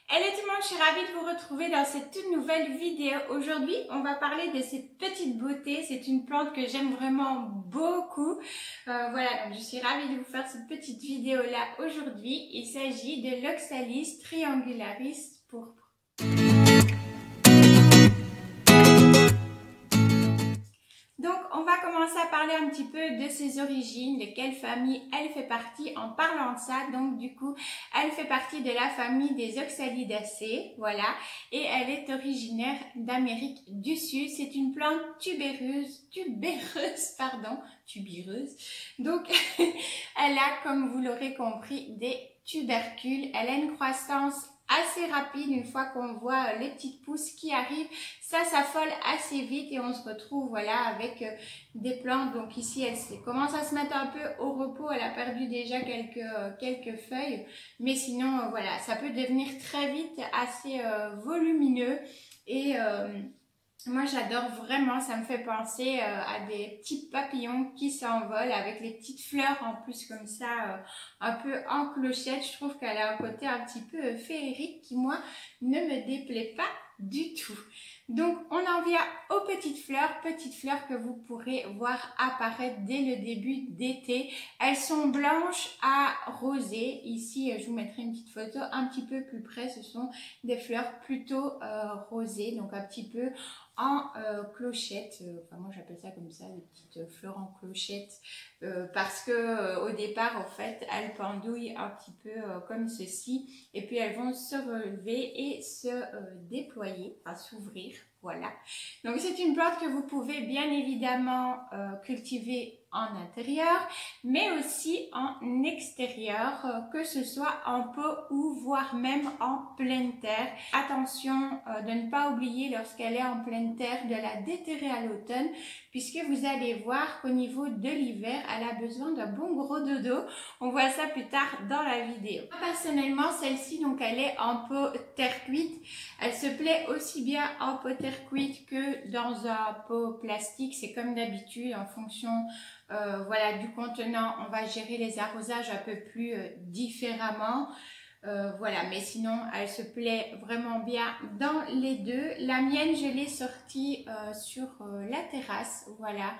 Hello tout le monde, je suis ravie de vous retrouver dans cette toute nouvelle vidéo. Aujourd'hui, on va parler de cette petite beauté. C'est une plante que j'aime vraiment beaucoup. Voilà, donc je suis ravie de vous faire cette petite vidéo-là aujourd'hui. Il s'agit de l'Oxalis triangularis pourpre. Donc, on va commencer à parler un petit peu de ses origines, de quelle famille elle fait partie. En parlant de ça, donc du coup, elle fait partie de la famille des Oxalidaceae, voilà, et elle est originaire d'Amérique du Sud. C'est une plante tubereuse, tubereuse. Donc, elle a, comme vous l'aurez compris, des tubercules. Elle a une croissance assez rapide une fois qu'on voit les petites pousses qui arrivent. Ça s'affole assez vite et on se retrouve voilà avec des plantes. Donc ici elle commence à se mettre un peu au repos, elle a perdu déjà quelques feuilles, mais sinon voilà, ça peut devenir très vite assez volumineux et moi j'adore vraiment, ça me fait penser à des petits papillons qui s'envolent avec les petites fleurs en plus comme ça, un peu en clochette. Je trouve qu'elle a un côté un petit peu féerique qui moi ne me déplaît pas du tout. Donc on en vient aux petites fleurs que vous pourrez voir apparaître dès le début d'été. Elles sont blanches à rosées. Ici je vous mettrai une petite photo un petit peu plus près. Ce sont des fleurs plutôt rosées, donc un petit peu en clochette, enfin moi j'appelle ça comme ça, des petites fleurs en clochette, parce que au départ en fait elles pendouillent un petit peu comme ceci, et puis elles vont se relever et se déployer, enfin s'ouvrir, voilà. Donc c'est une plante que vous pouvez bien évidemment cultiver en intérieur, mais aussi en extérieur, que ce soit en pot ou voire même en pleine terre. Attention de ne pas oublier lorsqu'elle est en pleine terre de la déterrer à l'automne, puisque vous allez voir qu'au niveau de l'hiver, elle a besoin d'un bon gros dodo. On voit ça plus tard dans la vidéo. Personnellement, celle-ci, donc elle est en pot terre cuite. Elle se plaît aussi bien en pot terre cuite que dans un pot plastique. C'est comme d'habitude en fonction voilà, du contenant, on va gérer les arrosages un peu plus différemment. Voilà, mais sinon elle se plaît vraiment bien dans les deux. La mienne, je l'ai sortie sur la terrasse, voilà.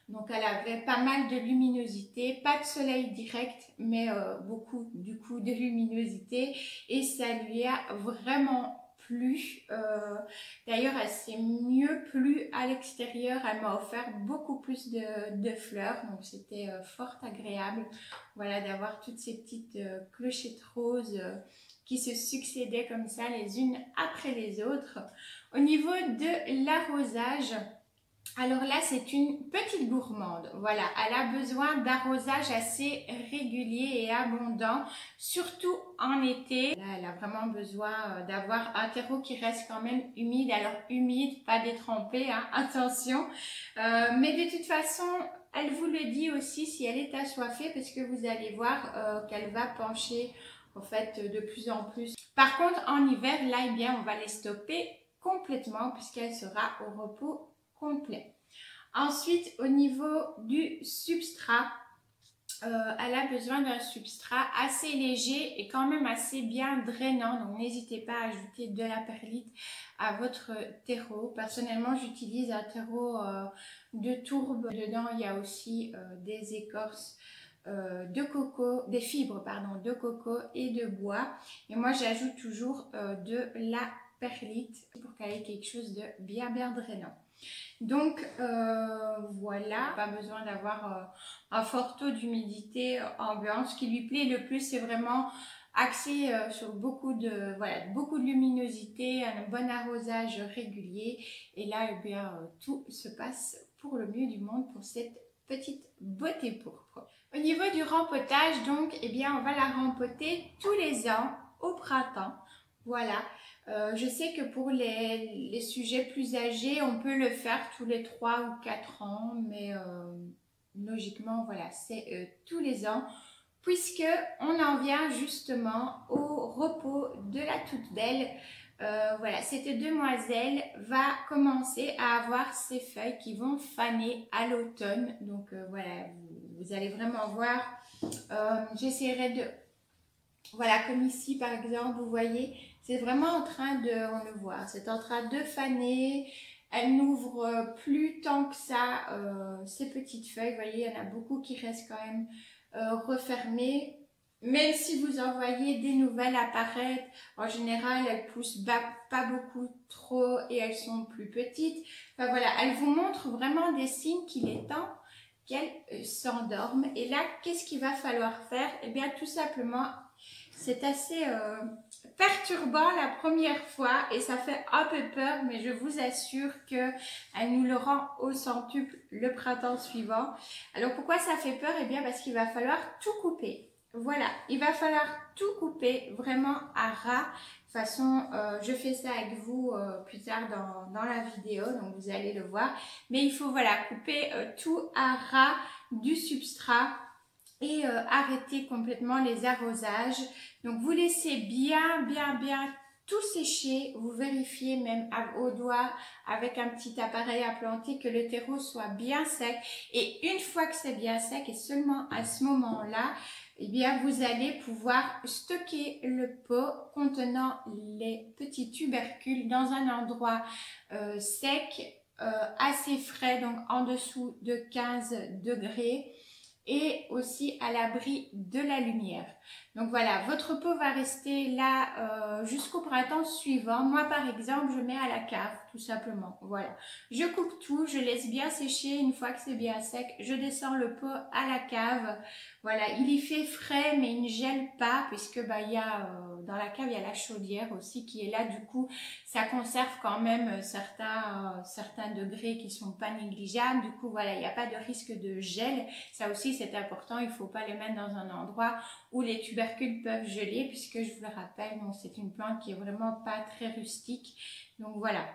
Donc elle avait pas mal de luminosité, pas de soleil direct, mais beaucoup du coup de luminosité, et ça lui a vraiment plu. D'ailleurs elle s'est mieux plu à l'extérieur, elle m'a offert beaucoup plus de fleurs, donc c'était fort agréable, voilà, d'avoir toutes ces petites clochettes roses qui se succédaient comme ça les unes après les autres. Au niveau de l'arrosage, alors là, c'est une petite gourmande. Voilà, elle a besoin d'arrosage assez régulier et abondant, surtout en été. Là, elle a vraiment besoin d'avoir un terreau qui reste quand même humide. Alors humide, pas détrempé, hein, attention. Mais de toute façon, elle vous le dit aussi si elle est assoiffée, parce que vous allez voir qu'elle va pencher en fait de plus en plus. Par contre, en hiver, là, eh bien, on va les stopper complètement puisqu'elle sera au repos complet. Ensuite, au niveau du substrat, elle a besoin d'un substrat assez léger et quand même assez bien drainant. Donc, n'hésitez pas à ajouter de la perlite à votre terreau. Personnellement, j'utilise un terreau de tourbe. Dedans, il y a aussi des écorces de coco, des fibres pardon, de coco et de bois. Et moi, j'ajoute toujours de la perlite pour qu'elle ait quelque chose de bien drainant. Donc voilà, pas besoin d'avoir un fort taux d'humidité ambiante. Ce qui lui plaît le plus, c'est vraiment axé sur beaucoup de luminosité, un bon arrosage régulier. Et là, eh bien, tout se passe pour le mieux du monde pour cette petite beauté pourpre. Au niveau du rempotage, donc, eh bien, on va la rempoter tous les ans au printemps. Voilà. Je sais que pour les sujets plus âgés, on peut le faire tous les 3 ou 4 ans, mais logiquement, voilà, c'est tous les ans, puisque on en vient justement au repos de la toute belle. Voilà, cette demoiselle va commencer à avoir ses feuilles qui vont faner à l'automne. Donc voilà, vous allez vraiment voir. J'essaierai de... Voilà, comme ici par exemple, vous voyez, c'est vraiment en train de, on le voit, c'est en train de faner. Elle n'ouvre plus tant que ça ses petites feuilles. Vous voyez, il y en a beaucoup qui restent quand même refermées. Même si vous en voyez des nouvelles apparaître, en général, elles poussent pas beaucoup trop et elles sont plus petites. Enfin voilà, elle vous montre vraiment des signes qu'il est temps qu'elles s'endorment. Et là, qu'est-ce qu'il va falloir faire? Eh bien, tout simplement, c'est assez perturbant la première fois et ça fait un peu peur, mais je vous assure que elle nous le rend au centuple le printemps suivant. Alors pourquoi ça fait peur? Eh bien parce qu'il va falloir tout couper. Voilà, il va falloir tout couper vraiment à ras. De toute façon, je fais ça avec vous plus tard dans la vidéo, donc vous allez le voir. Mais il faut voilà couper tout à ras du substrat et arrêter complètement les arrosages. Donc vous laissez bien tout sécher, vous vérifiez même au doigt avec un petit appareil à planter que le terreau soit bien sec, et une fois que c'est bien sec et seulement à ce moment-là, eh bien vous allez pouvoir stocker le pot contenant les petits tubercules dans un endroit sec, assez frais, donc en dessous de 15 degrés, et aussi à l'abri de la lumière. Donc voilà, votre pot va rester là jusqu'au printemps suivant. Moi par exemple, je mets à la cave tout simplement. Voilà, je coupe tout, je laisse bien sécher. Une fois que c'est bien sec, je descends le pot à la cave. Voilà, il y fait frais mais il ne gèle pas, puisque il y a dans la cave il y a la chaudière aussi qui est là. Du coup ça conserve quand même certains degrés qui sont pas négligeables. Du coup voilà, il n'y a pas de risque de gel. Ça aussi c'est important, il ne faut pas les mettre dans un endroit où les tubercules peuvent geler, puisque je vous le rappelle, c'est une plante qui est vraiment pas très rustique. Donc voilà,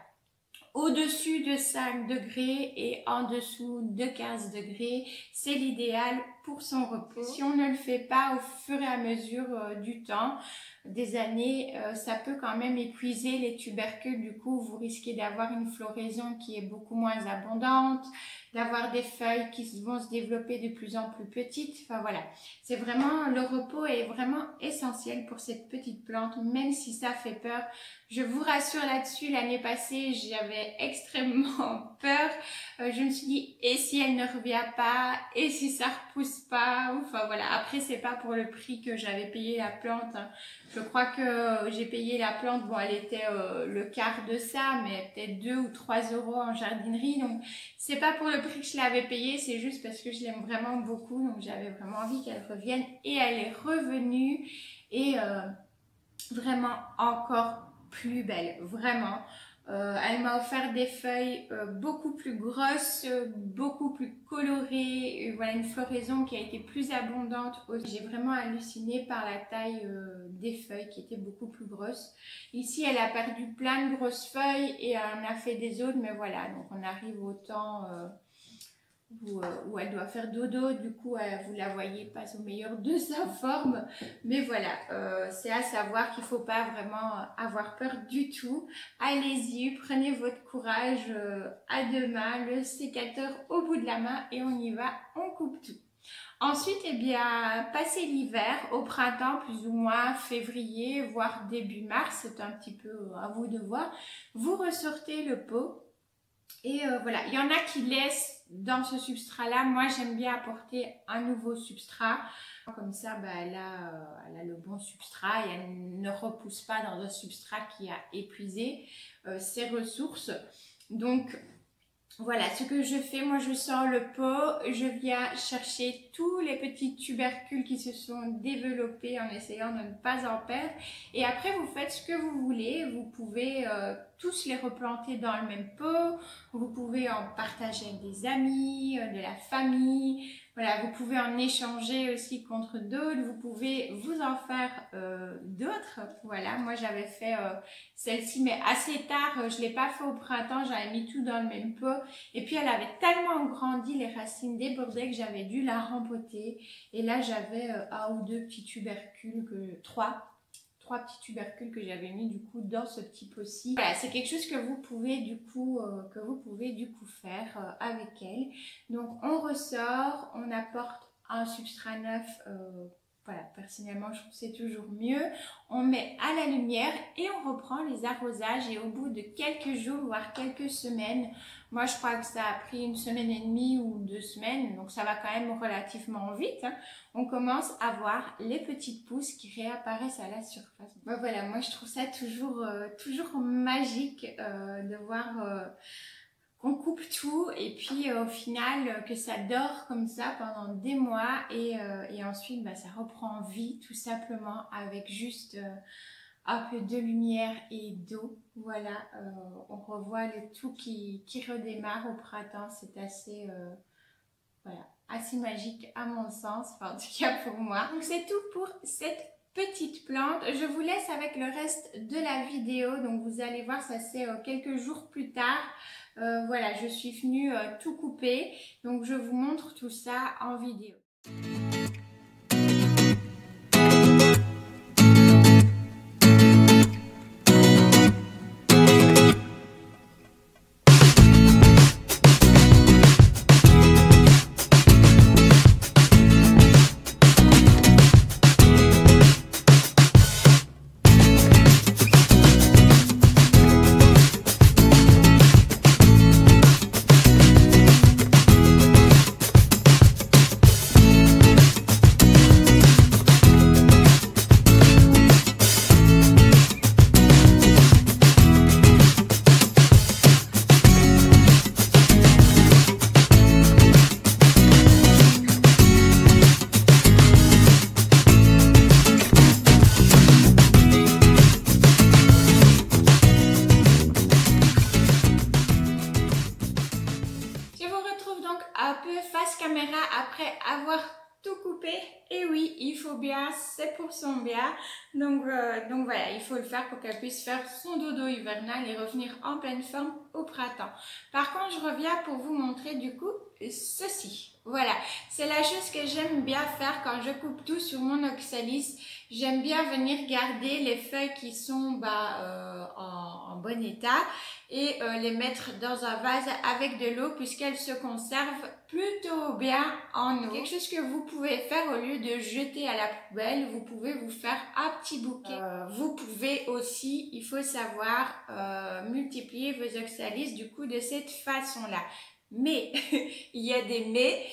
au-dessus de 5 degrés et en dessous de 15 degrés, c'est l'idéal pour son repos. Si on ne le fait pas au fur et à mesure du temps, des années, ça peut quand même épuiser les tubercules. Du coup, vous risquez d'avoir une floraison qui est beaucoup moins abondante, d'avoir des feuilles qui vont se développer de plus en plus petites. Enfin voilà, c'est vraiment, le repos est vraiment essentiel pour cette petite plante, même si ça fait peur. Je vous rassure là-dessus, l'année passée, j'avais extrêmement peur. Je me suis dit, et si elle ne revient pas? Et si ça repousse pas? Enfin voilà, après c'est pas pour le prix que j'avais payé la plante. Je crois que j'ai payé la plante, bon elle était le quart de ça, mais peut-être 2 ou 3 euros en jardinerie. Donc c'est pas pour le prix que je l'avais payé, c'est juste parce que je l'aime vraiment beaucoup. Donc j'avais vraiment envie qu'elle revienne, et elle est revenue, et vraiment encore plus belle, vraiment. Elle m'a offert des feuilles beaucoup plus grosses, beaucoup plus colorées, voilà, une floraison qui a été plus abondante aussi. J'ai vraiment halluciné par la taille des feuilles qui étaient beaucoup plus grosses. Ici elle a perdu plein de grosses feuilles et elle en a fait des autres, mais voilà, donc on arrive au temps où elle doit faire dodo. Du coup vous la voyez pas au meilleur de sa forme, mais voilà, c'est à savoir qu'il faut pas vraiment avoir peur du tout. Allez-y, prenez votre courage à deux mains, le sécateur au bout de la main, et on y va, on coupe tout. Ensuite, eh bien, passez l'hiver, au printemps plus ou moins février, voire début mars, c'est un petit peu à vous de voir, vous ressortez le pot. Et voilà, il y en a qui laissent dans ce substrat-là. Moi, j'aime bien apporter un nouveau substrat. Comme ça, elle a le bon substrat et elle ne repousse pas dans un substrat qui a épuisé ses ressources. Donc, voilà ce que je fais. Moi, je sors le pot, je viens chercher tous les petits tubercules qui se sont développés en essayant de ne pas en perdre. Et après, vous faites ce que vous voulez. Vous pouvez tous les replanter dans le même pot. Vous pouvez en partager avec des amis, de la famille. Voilà, vous pouvez en échanger aussi contre d'autres. Vous pouvez vous en faire d'autres. Voilà, moi j'avais fait celle-ci, mais assez tard. Je l'ai pas fait au printemps. J'avais mis tout dans le même pot. Et puis elle avait tellement grandi, les racines débordaient, que j'avais dû la rempoter. Et là j'avais un ou deux petits tubercules, trois petits tubercules que j'avais mis du coup dans ce petit pot-ci. Voilà, c'est quelque chose que vous pouvez du coup faire avec elle. Donc on ressort, on apporte un substrat neuf Voilà, personnellement, je trouve que c'est toujours mieux. On met à la lumière et on reprend les arrosages. Et au bout de quelques jours, voire quelques semaines, moi je crois que ça a pris 1 semaine et demie ou 2 semaines, donc ça va quand même relativement vite, hein. On commence à voir les petites pousses qui réapparaissent à la surface. Ben voilà, moi je trouve ça toujours magique de voir... qu'on coupe tout et puis au final que ça dort comme ça pendant des mois et ensuite bah, ça reprend vie tout simplement avec juste un peu de lumière et d'eau. Voilà, on revoit le tout qui redémarre au printemps. C'est assez, voilà, assez magique à mon sens, enfin en tout cas pour moi. Donc c'est tout pour cette petite plante. Je vous laisse avec le reste de la vidéo. Donc vous allez voir, ça c'est quelques jours plus tard. Voilà, je suis venue tout couper. Donc je vous montre tout ça en vidéo. Un peu face caméra après avoir tout coupé. Et oui, il faut bien, c'est pour son bien. Donc voilà, il faut le faire pour qu'elle puisse faire son dodo hivernal et revenir en pleine forme au printemps. Par contre, je reviens pour vous montrer du coup ceci. Voilà, c'est la chose que j'aime bien faire quand je coupe tout sur mon oxalis. J'aime bien venir garder les feuilles qui sont en bon état et les mettre dans un vase avec de l'eau puisqu'elles se conservent plutôt bien en eau. Quelque chose que vous pouvez faire au lieu de jeter à la poubelle, vous pouvez vous faire un petit bouquet. Vous pouvez aussi, il faut savoir, multiplier vos oxalis du coup de cette façon-là. Mais, il y a des mais,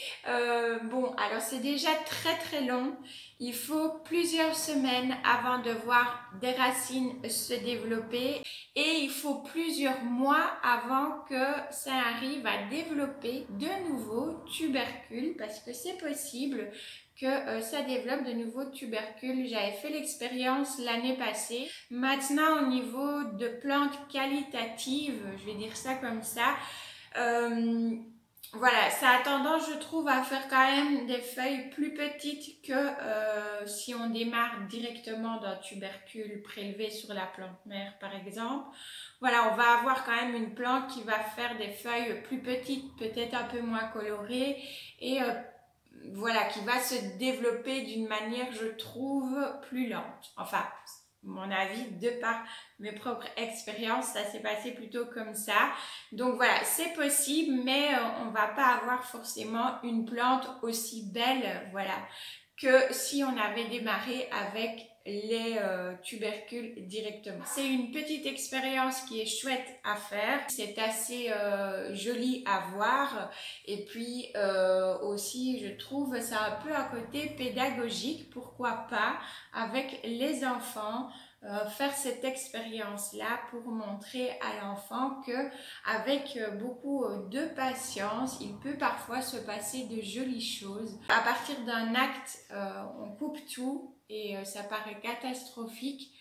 bon, alors c'est déjà très long, il faut plusieurs semaines avant de voir des racines se développer et il faut plusieurs mois avant que ça arrive à développer de nouveaux tubercules parce que c'est possible que ça développe de nouveaux tubercules. J'avais fait l'expérience l'année passée. Maintenant, au niveau de plantes qualitatives, je vais dire ça comme ça, voilà, ça a tendance, je trouve, à faire quand même des feuilles plus petites que si on démarre directement d'un tubercule prélevé sur la plante mère, par exemple. Voilà, on va avoir quand même une plante qui va faire des feuilles plus petites, peut-être un peu moins colorées et voilà, qui va se développer d'une manière, je trouve, plus lente. Enfin, mon avis, de par mes propres expériences, ça s'est passé plutôt comme ça. Donc voilà, c'est possible, mais on va pas avoir forcément une plante aussi belle, voilà, que si on avait démarré avec les tubercules directement. C'est une petite expérience qui est chouette à faire, c'est assez joli à voir et puis aussi je trouve ça un peu un côté pédagogique, pourquoi pas avec les enfants. Faire cette expérience-là pour montrer à l'enfant que avec beaucoup de patience, il peut parfois se passer de jolies choses. À partir d'un acte, on coupe tout et ça paraît catastrophique.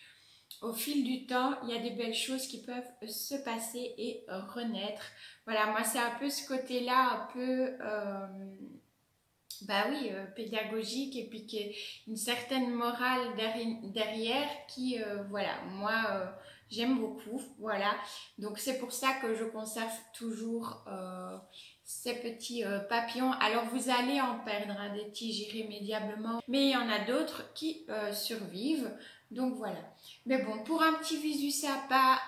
Au fil du temps, il y a des belles choses qui peuvent se passer et renaître. Voilà, moi c'est un peu ce côté-là, un peu... bah oui, pédagogique et puis qu'il y ait une certaine morale derrière qui, voilà, moi j'aime beaucoup, voilà. Donc c'est pour ça que je conserve toujours ces petits papillons. Alors vous allez en perdre hein, des tiges irrémédiablement, mais il y en a d'autres qui survivent, donc voilà. Mais bon, pour un petit visu sympa,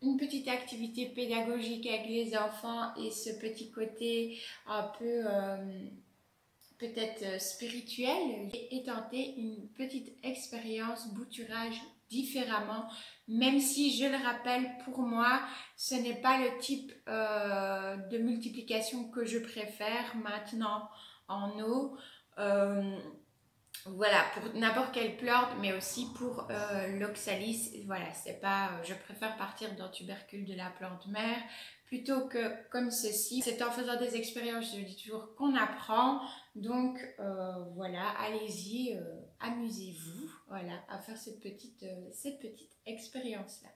une petite activité pédagogique avec les enfants et ce petit côté un peu... peut-être spirituelle et tenter une petite expérience bouturage différemment, même si je le rappelle, pour moi ce n'est pas le type de multiplication que je préfère maintenant en eau. Voilà, pour n'importe quelle plante, mais aussi pour l'oxalis. Voilà, c'est pas, je préfère partir d'un tubercule de la plante mère plutôt que comme ceci. C'est en faisant des expériences, je dis toujours, qu'on apprend. Donc voilà, allez-y, amusez-vous, voilà, à faire cette petite expérience-là.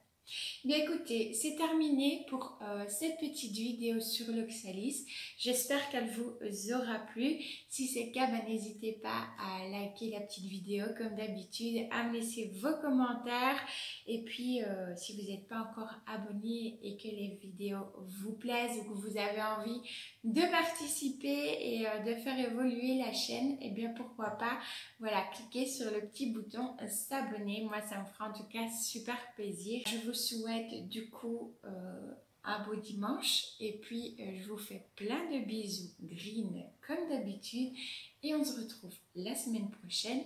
Bien écoutez, c'est terminé pour cette petite vidéo sur l'oxalis. J'espère qu'elle vous aura plu. Si c'est le cas, n'hésitez pas à liker la petite vidéo comme d'habitude, à me laisser vos commentaires. Et puis, si vous n'êtes pas encore abonné et que les vidéos vous plaisent ou que vous avez envie de participer et de faire évoluer la chaîne, eh bien pourquoi pas, voilà, cliquez sur le petit bouton s'abonner. Moi, ça me fera en tout cas super plaisir. Je vous souhaite du coup un beau dimanche et puis je vous fais plein de bisous green comme d'habitude et on se retrouve la semaine prochaine